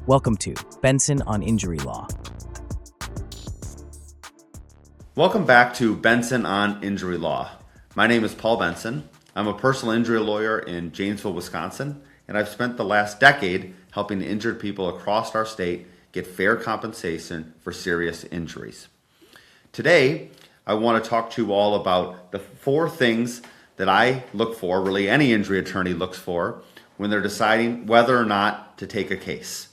Welcome to Benson on Injury Law. Welcome back to Benson on Injury Law. My name is Paul Benson. I'm a personal injury lawyer in Janesville, Wisconsin, and I've spent the last decade helping injured people across our state get fair compensation for serious injuries. Today, I want to talk to you all about the 4 things that I look for, really any injury attorney looks for, when they're deciding whether or not to take a case.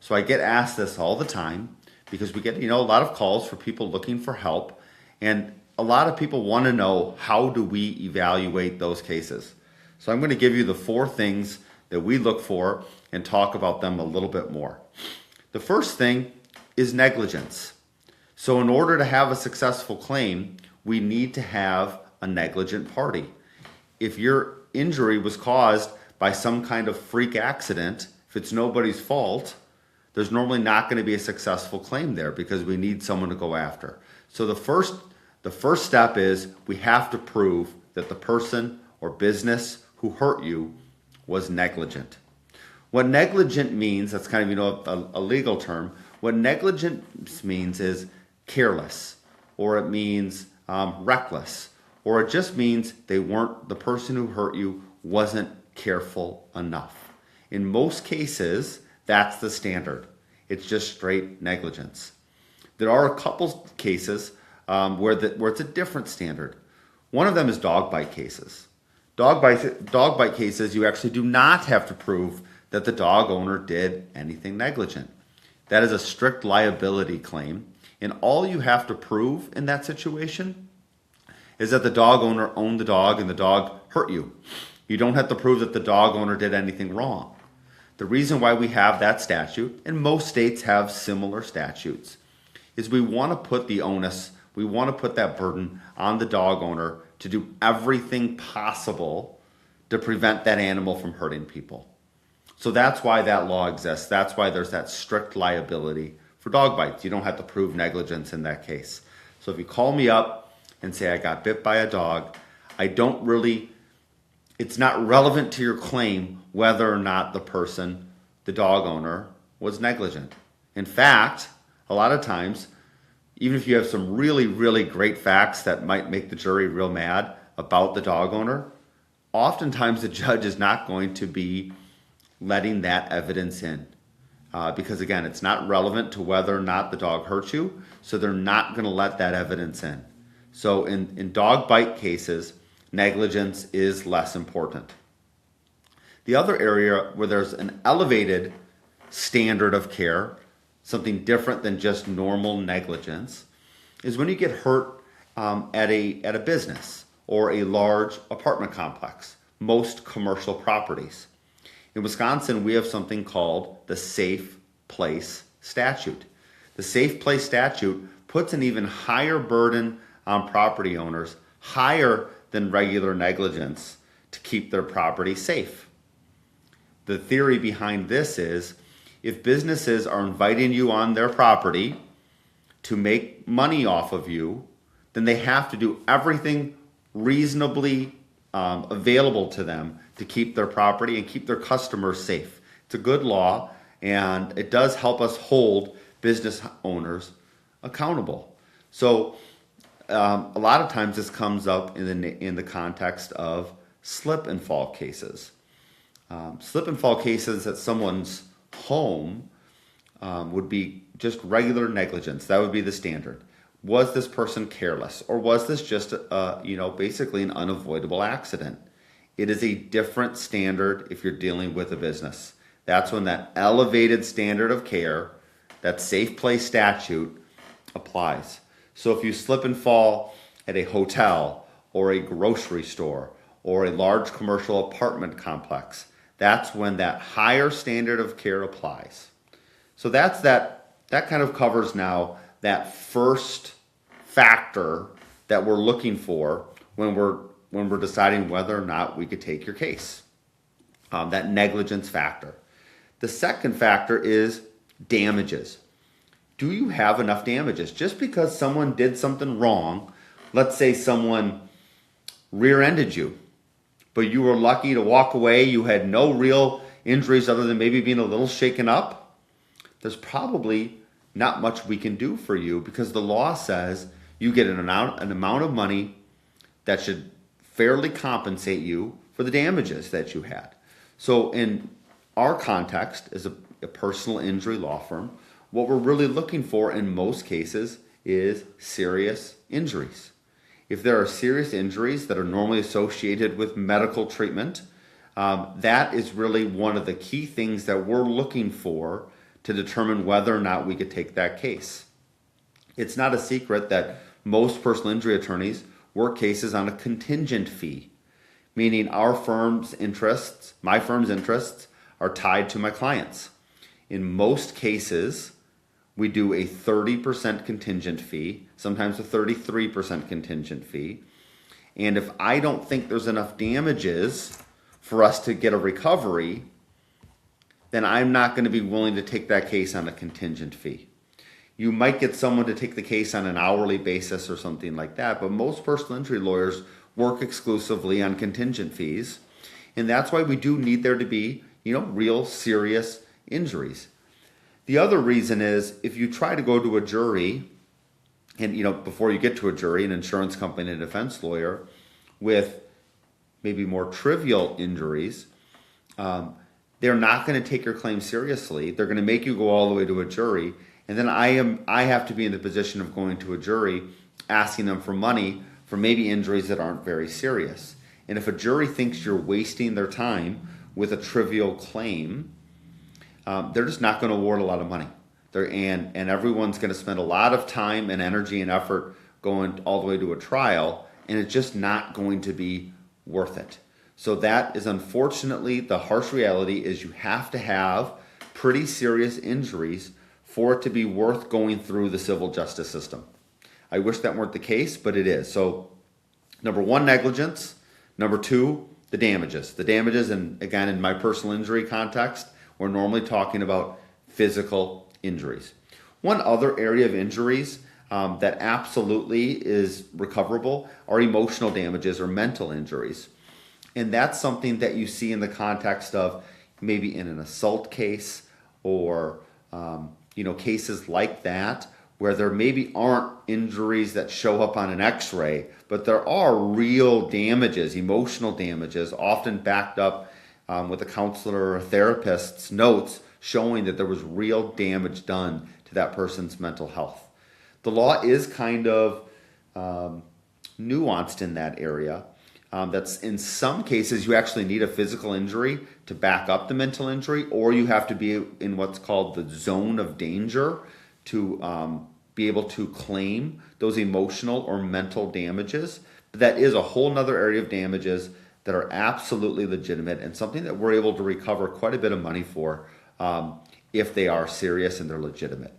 So I get asked this all the time because we get, a lot of calls for people looking for help, and a lot of people want to know, how do we evaluate those cases? So I'm going to give you the 4 things that we look for and talk about them a little bit more. The first thing is negligence. So in order to have a successful claim, we need to have a negligent party. If your injury was caused by some kind of freak accident, if it's nobody's fault, there's normally not going to be a successful claim there because we need someone to go after. So the first step is we have to prove that the person or business who hurt you was negligent. What negligent means, that's kind of a legal term. What negligence means is careless, or it means reckless, or it just means the person who hurt you wasn't careful enough. In most cases, that's the standard. It's just straight negligence. There are a couple cases where it's a different standard. One of them is dog bite cases. Dog bite cases, you actually do not have to prove that the dog owner did anything negligent. That is a strict liability claim, and all you have to prove in that situation is that the dog owner owned the dog and the dog hurt you. You don't have to prove that the dog owner did anything wrong. The reason why we have that statute, and most states have similar statutes, is we want to put the onus, we want to put that burden on the dog owner to do everything possible to prevent that animal from hurting people. So that's why that law exists. That's why there's that strict liability for dog bites. You don't have to prove negligence in that case. So if you call me up and say, I got bit by a dog, it's not relevant to your claim whether or not the dog owner, was negligent. In fact, a lot of times, even if you have some really, really great facts that might make the jury real mad about the dog owner, oftentimes the judge is not going to be letting that evidence in. Because again, it's not relevant to whether or not the dog hurt you, so they're not going to let that evidence in. So in dog bite cases, negligence is less important. The other area where there's an elevated standard of care, something different than just normal negligence, is when you get hurt at a business or a large apartment complex, most commercial properties. In Wisconsin, we have something called the Safe Place Statute. The Safe Place Statute puts an even higher burden on property owners, higher than regular negligence, to keep their property safe. The theory behind this is, if businesses are inviting you on their property to make money off of you, then they have to do everything reasonably available to them to keep their property and keep their customers safe. It's a good law, and it does help us hold business owners accountable. So a lot of times this comes up in the context of slip and fall cases. Slip and fall cases at someone's home would be just regular negligence. That would be the standard. Was this person careless, or was this just basically an unavoidable accident? It is a different standard if you're dealing with a business. That's when that elevated standard of care, that Safe Place Statute, applies. So if you slip and fall at a hotel or a grocery store or a large commercial apartment complex, that's when that higher standard of care applies. So that kind of covers now that first factor that we're looking for when we're deciding whether or not we could take your case, that negligence factor. The second factor is damages. Do you have enough damages? Just because someone did something wrong, let's say someone rear-ended you, but you were lucky to walk away, you had no real injuries other than maybe being a little shaken up, there's probably not much we can do for you because the law says you get an amount of money that should fairly compensate you for the damages that you had. So in our context as a personal injury law firm, what we're really looking for in most cases is serious injuries. If there are serious injuries that are normally associated with medical treatment, that is really one of the key things that we're looking for to determine whether or not we could take that case. It's not a secret that most personal injury attorneys work cases on a contingent fee, meaning our firm's interests, my firm's interests, are tied to my clients. In most cases, we do a 30% contingent fee, sometimes a 33% contingent fee. And if I don't think there's enough damages for us to get a recovery, then I'm not going to be willing to take that case on a contingent fee. You might get someone to take the case on an hourly basis or something like that, but most personal injury lawyers work exclusively on contingent fees. And that's why we do need there to be, real serious injuries. The other reason is if you try to go to a jury, and before you get to a jury, an insurance company and a defense lawyer with maybe more trivial injuries, they're not going to take your claim seriously. They're going to make you go all the way to a jury, and then I have to be in the position of going to a jury, asking them for money for maybe injuries that aren't very serious. And if a jury thinks you're wasting their time with a trivial claim, they're just not going to award a lot of money. And everyone's going to spend a lot of time and energy and effort going all the way to a trial, and it's just not going to be worth it. So that is unfortunately the harsh reality is you have to have pretty serious injuries for it to be worth going through the civil justice system. I wish that weren't the case, but it is. So number one, negligence. Number two, the damages. The damages, and again, in my personal injury context, we're normally talking about physical injuries. One other area of injuries that absolutely is recoverable are emotional damages or mental injuries. And that's something that you see in the context of maybe in an assault case or cases like that where there maybe aren't injuries that show up on an x-ray, but there are real damages, emotional damages, often backed up with a counselor or a therapist's notes showing that there was real damage done to that person's mental health. The law is kind of nuanced in that area. That's in some cases you actually need a physical injury to back up the mental injury, or you have to be in what's called the zone of danger to be able to claim those emotional or mental damages. But that is a whole nother area of damages that are absolutely legitimate and something that we're able to recover quite a bit of money for if they are serious and they're legitimate.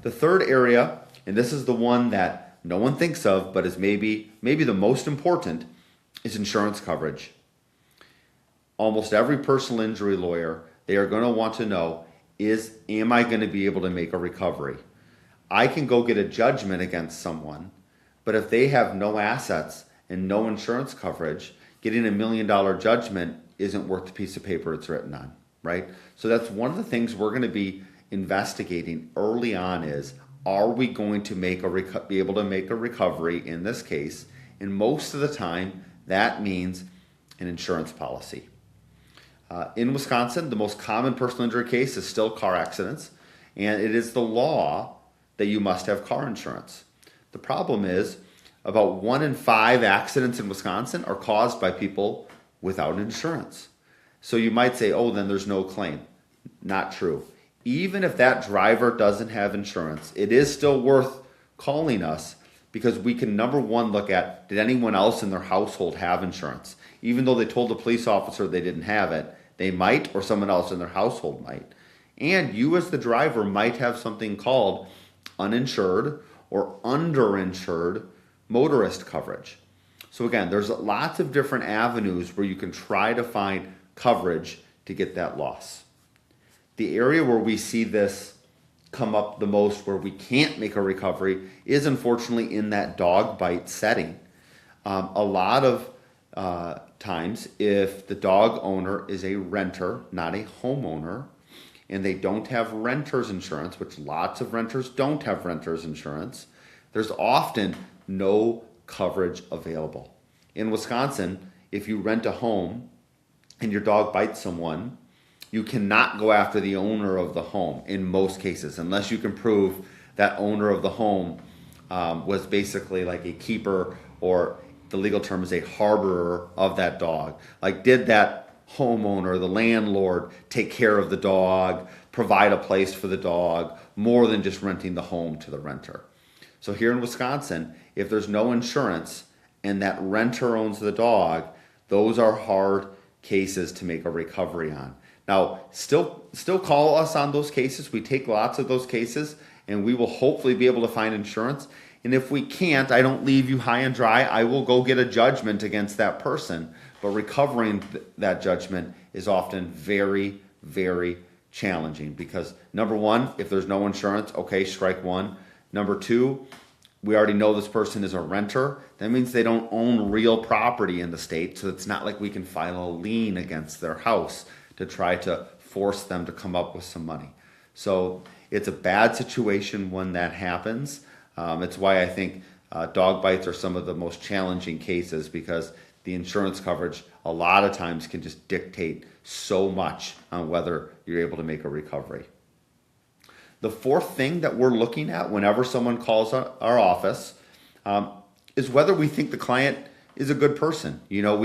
The third area, and this is the one that no one thinks of, but is maybe the most important, is insurance coverage. Almost every personal injury lawyer, they are going to want to know, am I going to be able to make a recovery? I can go get a judgment against someone, but if they have no assets and no insurance coverage, getting $1 million judgment isn't worth the piece of paper it's written on, right? So that's one of the things we're going to be investigating early on is, are we going to be able to make a recovery in this case? And most of the time, that means an insurance policy. In Wisconsin, the most common personal injury case is still car accidents, and it is the law that you must have car insurance. The problem is about 1 in 5 accidents in Wisconsin are caused by people without insurance. So you might say, oh, then there's no claim. Not true. Even if that driver doesn't have insurance, it is still worth calling us because we can, number one, look at, did anyone else in their household have insurance? Even though they told the police officer they didn't have it, they might, or someone else in their household might. And you as the driver might have something called uninsured or underinsured motorist coverage. So again, there's lots of different avenues where you can try to find coverage to get that loss. The area where we see this come up the most, where we can't make a recovery, is unfortunately in that dog bite setting. A lot of times, if the dog owner is a renter, not a homeowner, and they don't have renter's insurance, which lots of renters don't have renter's insurance, there's often no coverage available. In Wisconsin, if you rent a home and your dog bites someone, you cannot go after the owner of the home in most cases, unless you can prove that owner of the home was basically like a keeper, or the legal term is a harborer of that dog. Like, did that homeowner, the landlord, take care of the dog, provide a place for the dog, more than just renting the home to the renter. So here in Wisconsin, if there's no insurance and that renter owns the dog, those are hard cases to make a recovery on. Now, still call us on those cases. We take lots of those cases, and we will hopefully be able to find insurance. And if we can't, I don't leave you high and dry. I will go get a judgment against that person. But recovering that judgment is often very, very challenging because, number one, if there's no insurance, okay, strike one. Number two, we already know this person is a renter. That means they don't own real property in the state, so it's not like we can file a lien against their house to try to force them to come up with some money. So it's a bad situation when that happens. It's why I think dog bites are some of the most challenging cases, because the insurance coverage a lot of times can just dictate so much on whether you're able to make a recovery. The fourth thing that we're looking at whenever someone calls our office is whether we think the client is a good person. You know,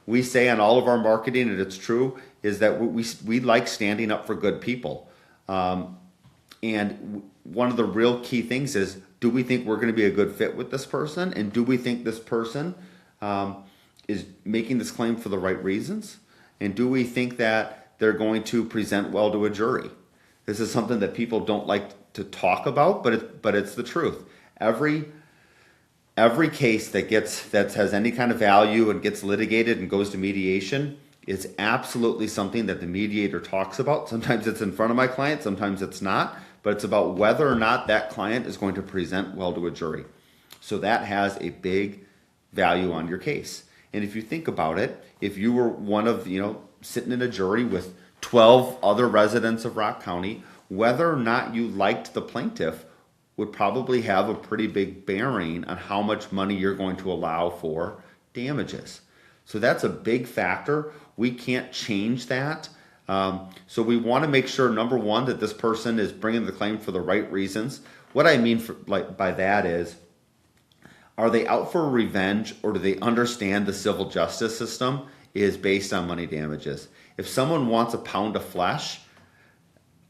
we say on all of our marketing, and it's true, is that we like standing up for good people. And one of the real key things is, do we think we're going to be a good fit with this person? And do we think this person is making this claim for the right reasons? And do we think that they're going to present well to a jury? This is something that people don't like to talk about, but it's the truth. Every case that has any kind of value and gets litigated and goes to mediation is absolutely something that the mediator talks about. Sometimes it's in front of my client, sometimes it's not, but it's about whether or not that client is going to present well to a jury. So that has a big value on your case. And if you think about it, if you were one of, sitting in a jury with 12 other residents of Rock County, whether or not you liked the plaintiff would probably have a pretty big bearing on how much money you're going to allow for damages. So that's a big factor. We can't change that. So we want to make sure, number one, that this person is bringing the claim for the right reasons. What I mean by that is, are they out for revenge, or do they understand the civil justice system is based on money damages? If someone wants a pound of flesh,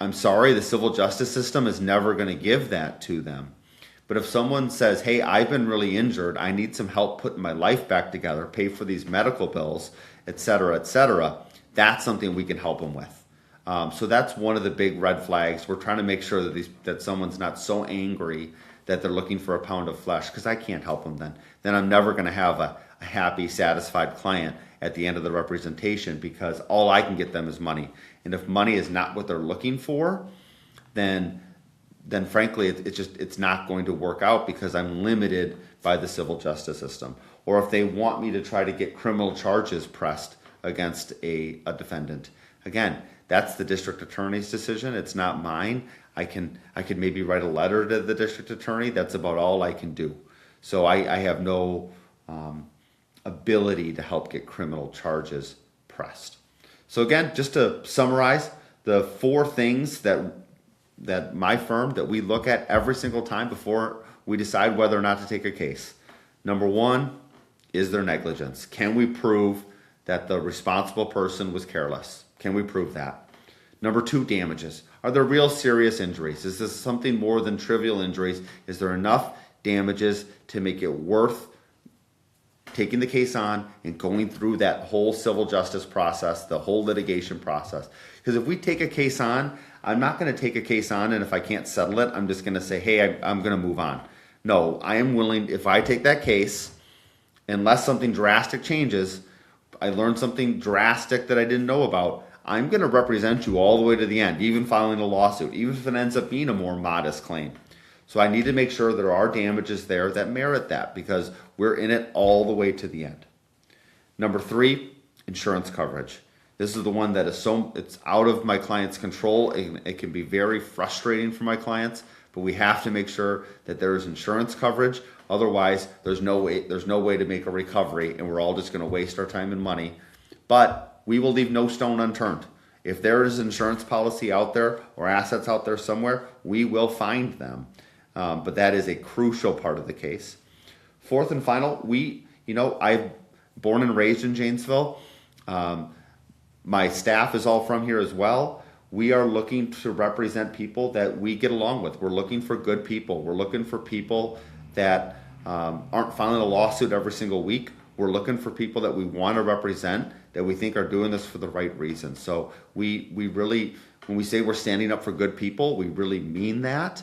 I'm sorry, the civil justice system is never going to give that to them. But if someone says, hey, I've been really injured, I need some help putting my life back together, pay for these medical bills, et cetera, that's something we can help them with. So that's one of the big red flags. We're trying to make sure that someone's not so angry that they're looking for a pound of flesh, because I can't help them then. Then I'm never going to have a happy, satisfied client at the end of the representation, because all I can get them is money. And if money is not what they're looking for, then frankly, it's not going to work out, because I'm limited by the civil justice system. Or if they want me to try to get criminal charges pressed against a defendant, again, that's the district attorney's decision. It's not mine. I could maybe write a letter to the district attorney. That's about all I can do. So I have no ability to help get criminal charges pressed. So again, just to summarize, the four things that my firm, that we look at every single time before we decide whether or not to take a case. Number one, is there negligence? Can we prove that the responsible person was careless? Can we prove that? Number two, damages. Are there real serious injuries? Is this something more than trivial injuries? Is there enough damages to make it worth taking the case on and going through that whole civil justice process, the whole litigation process? Because if we take a case on, I'm not going to take a case on, and if I can't settle it, I'm just going to say, hey, I'm going to move on. No, I am willing, if I take that case, unless something drastic changes, I learned something drastic that I didn't know about, I'm going to represent you all the way to the end, even filing a lawsuit, even if it ends up being a more modest claim. So I need to make sure there are damages there that merit that, because we're in it all the way to the end. Number three, insurance coverage. This is the one that it's out of my client's control. It can be very frustrating for my clients, but we have to make sure that there is insurance coverage. Otherwise, there's no way to make a recovery, and we're all just going to waste our time and money. But we will leave no stone unturned. If there is an insurance policy out there or assets out there somewhere, we will find them. But that is a crucial part of the case. Fourth and final, I'm born and raised in Janesville. My staff is all from here as well. We are looking to represent people that we get along with. We're looking for good people. We're looking for people that aren't filing a lawsuit every single week. We're looking for people that we want to represent, that we think are doing this for the right reason. So we really, when we say we're standing up for good people, we really mean that.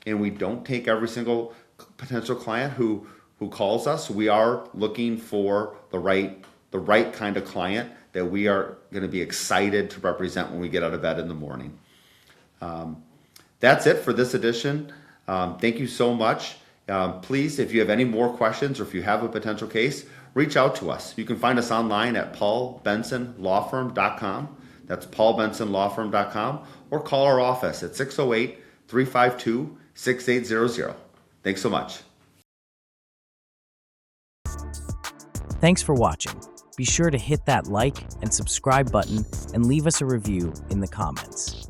And we don't take every single potential client who calls us. We are looking for the right kind of client that we are going to be excited to represent when we get out of bed in the morning. That's it for this edition. Thank you so much. Please, if you have any more questions or if you have a potential case, reach out to us. You can find us online at paulbensonlawfirm.com. That's paulbensonlawfirm.com, or call our office at 608-352-6800. Thanks so much. Thanks for watching. Be sure to hit that like and subscribe button and leave us a review in the comments.